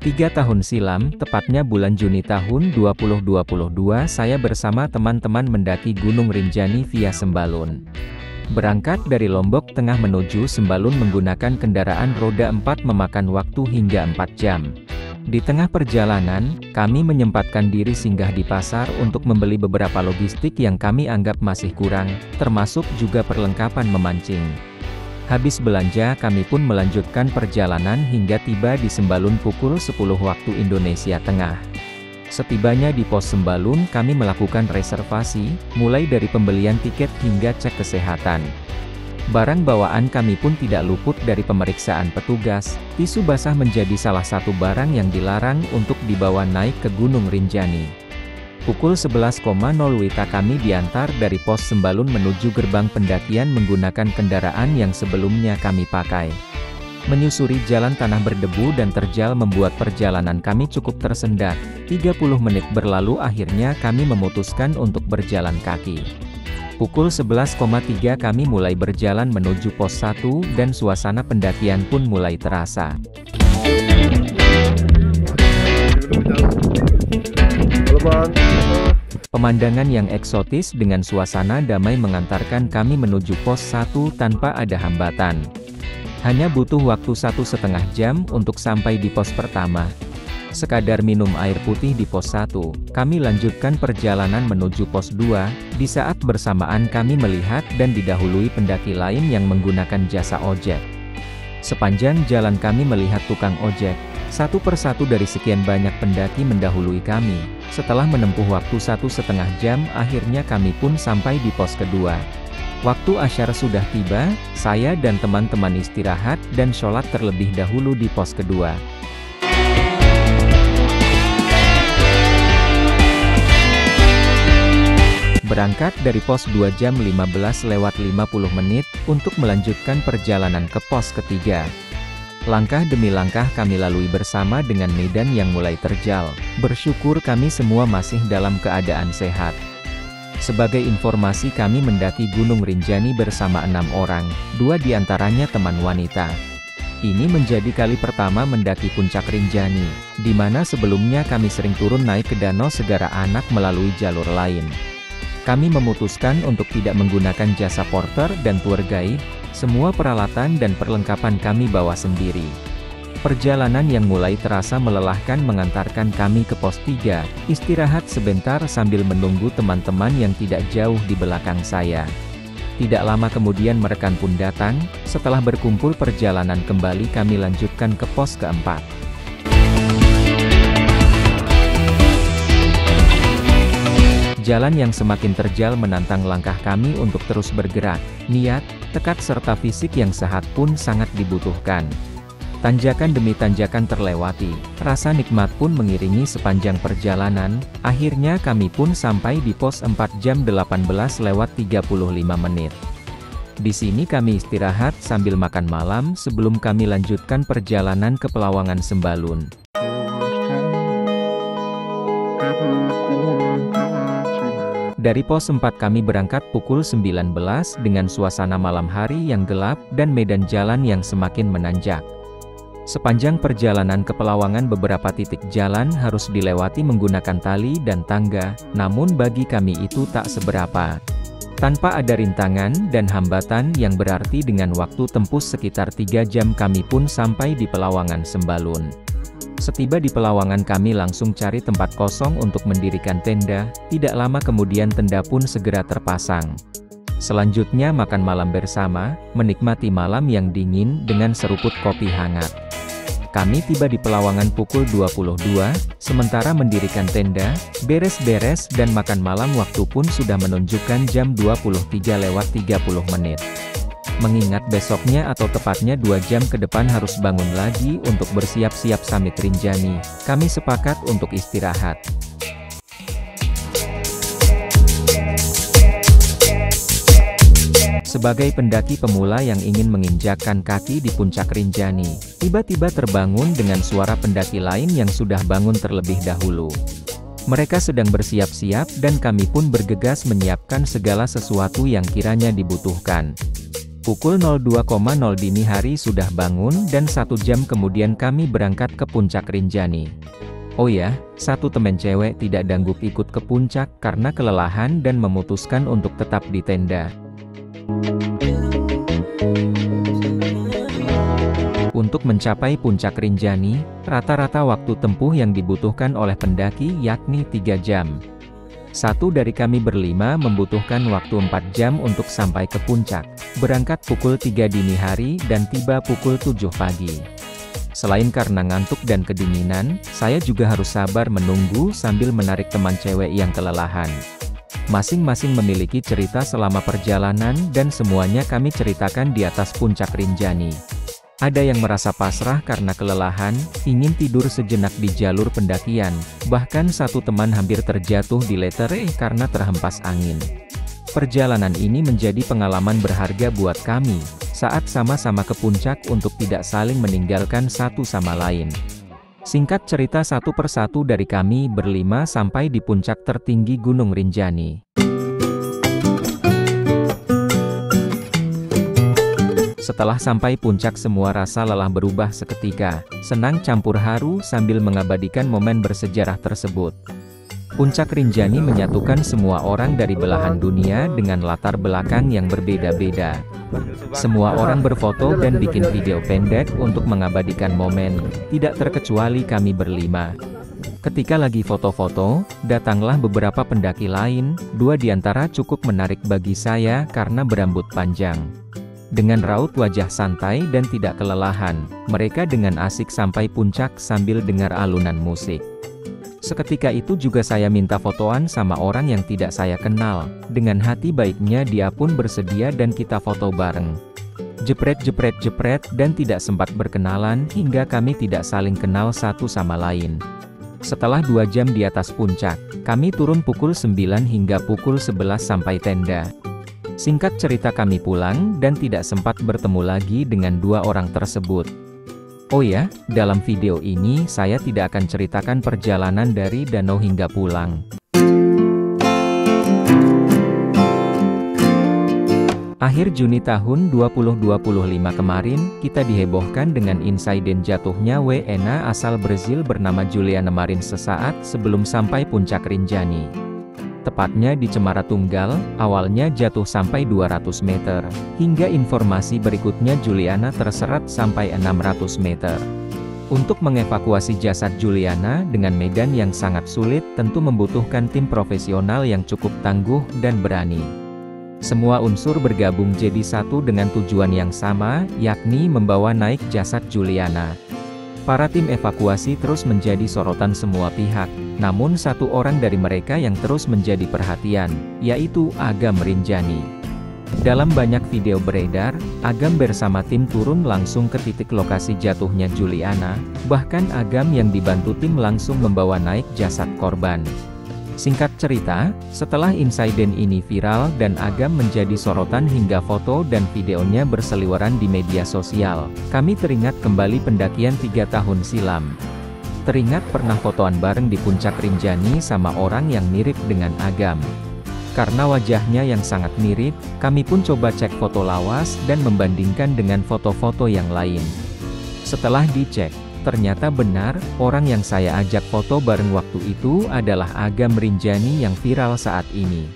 Tiga tahun silam, tepatnya bulan Juni tahun 2022, saya bersama teman-teman mendaki Gunung Rinjani via Sembalun. Berangkat dari Lombok Tengah menuju Sembalun menggunakan kendaraan roda 4 memakan waktu hingga 4 jam. Di tengah perjalanan, kami menyempatkan diri singgah di pasar untuk membeli beberapa logistik yang kami anggap masih kurang, termasuk juga perlengkapan memancing. Habis belanja, kami pun melanjutkan perjalanan hingga tiba di Sembalun pukul 10 waktu Indonesia Tengah. Setibanya di pos Sembalun, kami melakukan reservasi, mulai dari pembelian tiket hingga cek kesehatan. Barang bawaan kami pun tidak luput dari pemeriksaan petugas. Tisu basah menjadi salah satu barang yang dilarang untuk dibawa naik ke Gunung Rinjani. Pukul 11.00 WITA kami diantar dari pos Sembalun menuju gerbang pendakian menggunakan kendaraan yang sebelumnya kami pakai. Menyusuri jalan tanah berdebu dan terjal membuat perjalanan kami cukup tersendat. 30 menit berlalu akhirnya kami memutuskan untuk berjalan kaki. Pukul 11.03 kami mulai berjalan menuju pos 1 dan suasana pendakian pun mulai terasa. Pemandangan yang eksotis dengan suasana damai mengantarkan kami menuju pos 1 tanpa ada hambatan. Hanya butuh waktu 1,5 jam untuk sampai di pos pertama. Sekadar minum air putih di pos 1, kami lanjutkan perjalanan menuju pos 2, di saat bersamaan kami melihat dan didahului pendaki lain yang menggunakan jasa ojek. Sepanjang jalan kami melihat tukang ojek. Satu persatu dari sekian banyak pendaki mendahului kami. Setelah menempuh waktu 1,5 jam, akhirnya kami pun sampai di pos kedua. Waktu asyar sudah tiba, saya dan teman-teman istirahat dan sholat terlebih dahulu di pos kedua. Berangkat dari pos 2 jam 15:50 untuk melanjutkan perjalanan ke pos ketiga. Langkah demi langkah kami lalui bersama dengan medan yang mulai terjal. Bersyukur kami semua masih dalam keadaan sehat. Sebagai informasi kami mendaki Gunung Rinjani bersama 6 orang, 2 diantaranya teman wanita. Ini menjadi kali pertama mendaki puncak Rinjani, di mana sebelumnya kami sering turun naik ke Danau Segara Anak melalui jalur lain. Kami memutuskan untuk tidak menggunakan jasa porter dan tour guide. Semua peralatan dan perlengkapan kami bawa sendiri. Perjalanan yang mulai terasa melelahkan mengantarkan kami ke pos 3, istirahat sebentar sambil menunggu teman-teman yang tidak jauh di belakang saya. Tidak lama kemudian mereka pun datang. Setelah berkumpul perjalanan kembali kami lanjutkan ke pos keempat. Jalan yang semakin terjal menantang langkah kami untuk terus bergerak. Niat, tekad serta fisik yang sehat pun sangat dibutuhkan. Tanjakan demi tanjakan terlewati, rasa nikmat pun mengiringi sepanjang perjalanan. Akhirnya kami pun sampai di pos 4 jam 18:35. Di sini kami istirahat sambil makan malam sebelum kami lanjutkan perjalanan ke Pelawangan Sembalun. Dari pos 4 kami berangkat pukul 19 dengan suasana malam hari yang gelap dan medan jalan yang semakin menanjak. Sepanjang perjalanan ke Pelawangan beberapa titik jalan harus dilewati menggunakan tali dan tangga, namun bagi kami itu tak seberapa. Tanpa ada rintangan dan hambatan yang berarti dengan waktu tempuh sekitar 3 jam kami pun sampai di Pelawangan Sembalun. Setiba di Pelawangan kami langsung cari tempat kosong untuk mendirikan tenda, tidak lama kemudian tenda pun segera terpasang. Selanjutnya makan malam bersama, menikmati malam yang dingin dengan seruput kopi hangat. Kami tiba di Pelawangan pukul 22, sementara mendirikan tenda, beres-beres dan makan malam waktu pun sudah menunjukkan jam 23:30. Mengingat besoknya atau tepatnya 2 jam ke depan harus bangun lagi untuk bersiap-siap summit Rinjani, kami sepakat untuk istirahat. Sebagai pendaki pemula yang ingin menginjakkan kaki di puncak Rinjani, tiba-tiba terbangun dengan suara pendaki lain yang sudah bangun terlebih dahulu. Mereka sedang bersiap-siap dan kami pun bergegas menyiapkan segala sesuatu yang kiranya dibutuhkan. Pukul 02.00 dini hari sudah bangun dan 1 jam kemudian kami berangkat ke puncak Rinjani. Oh ya, satu teman cewek tidak dangguk ikut ke puncak karena kelelahan dan memutuskan untuk tetap di tenda. Untuk mencapai puncak Rinjani, rata-rata waktu tempuh yang dibutuhkan oleh pendaki yakni 3 jam. Satu dari kami berlima membutuhkan waktu 4 jam untuk sampai ke puncak, berangkat pukul 3 dini hari dan tiba pukul 7 pagi. Selain karena ngantuk dan kedinginan, saya juga harus sabar menunggu sambil menarik teman cewek yang kelelahan. Masing-masing memiliki cerita selama perjalanan dan semuanya kami ceritakan di atas puncak Rinjani. Ada yang merasa pasrah karena kelelahan, ingin tidur sejenak di jalur pendakian, bahkan satu teman hampir terjatuh di letter E karena terhempas angin. Perjalanan ini menjadi pengalaman berharga buat kami, saat sama-sama ke puncak untuk tidak saling meninggalkan satu sama lain. Singkat cerita, satu persatu dari kami berlima sampai di puncak tertinggi Gunung Rinjani. Setelah sampai puncak semua rasa lelah berubah seketika, senang campur haru sambil mengabadikan momen bersejarah tersebut. Puncak Rinjani menyatukan semua orang dari belahan dunia dengan latar belakang yang berbeda-beda. Semua orang berfoto dan bikin video pendek untuk mengabadikan momen, tidak terkecuali kami berlima. Ketika lagi foto-foto, datanglah beberapa pendaki lain, 2 diantara cukup menarik bagi saya karena berambut panjang. Dengan raut wajah santai dan tidak kelelahan, mereka dengan asik sampai puncak sambil dengar alunan musik. Seketika itu juga saya minta fotoan sama orang yang tidak saya kenal. Dengan hati baiknya dia pun bersedia dan kita foto bareng. Jepret dan tidak sempat berkenalan hingga kami tidak saling kenal satu sama lain. Setelah 2 jam di atas puncak, kami turun pukul 9 hingga pukul 11 sampai tenda. Singkat cerita kami pulang dan tidak sempat bertemu lagi dengan 2 orang tersebut. Oh ya, dalam video ini saya tidak akan ceritakan perjalanan dari danau hingga pulang. Akhir Juni tahun 2025 kemarin, kita dihebohkan dengan insiden jatuhnya WNA asal Brazil bernama Juliana Marin sesaat sebelum sampai puncak Rinjani. Tepatnya di Cemara Tunggal, awalnya jatuh sampai 200 meter, hingga informasi berikutnya Juliana terseret sampai 600 meter. Untuk mengevakuasi jasad Juliana dengan medan yang sangat sulit tentu membutuhkan tim profesional yang cukup tangguh dan berani. Semua unsur bergabung jadi satu dengan tujuan yang sama, yakni membawa naik jasad Juliana. Para tim evakuasi terus menjadi sorotan semua pihak, namun satu orang dari mereka yang terus menjadi perhatian, yaitu Agam Rinjani. Dalam banyak video beredar, Agam bersama tim turun langsung ke titik lokasi jatuhnya Juliana, bahkan Agam yang dibantu tim langsung membawa naik jasad korban. Singkat cerita, setelah insiden ini viral dan Agam menjadi sorotan hingga foto dan videonya berseliweran di media sosial, kami teringat kembali pendakian 3 tahun silam. Teringat pernah fotoan bareng di puncak Rinjani sama orang yang mirip dengan Agam. Karena wajahnya yang sangat mirip, kami pun coba cek foto lawas dan membandingkan dengan foto-foto yang lain. Setelah dicek, ternyata benar, orang yang saya ajak foto bareng waktu itu adalah Agam Rinjani yang viral saat ini.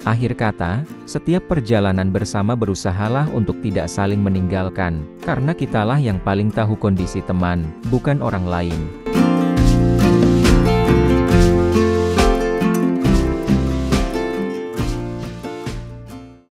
Akhir kata, setiap perjalanan bersama berusahalah untuk tidak saling meninggalkan, karena kitalah yang paling tahu kondisi teman, bukan orang lain.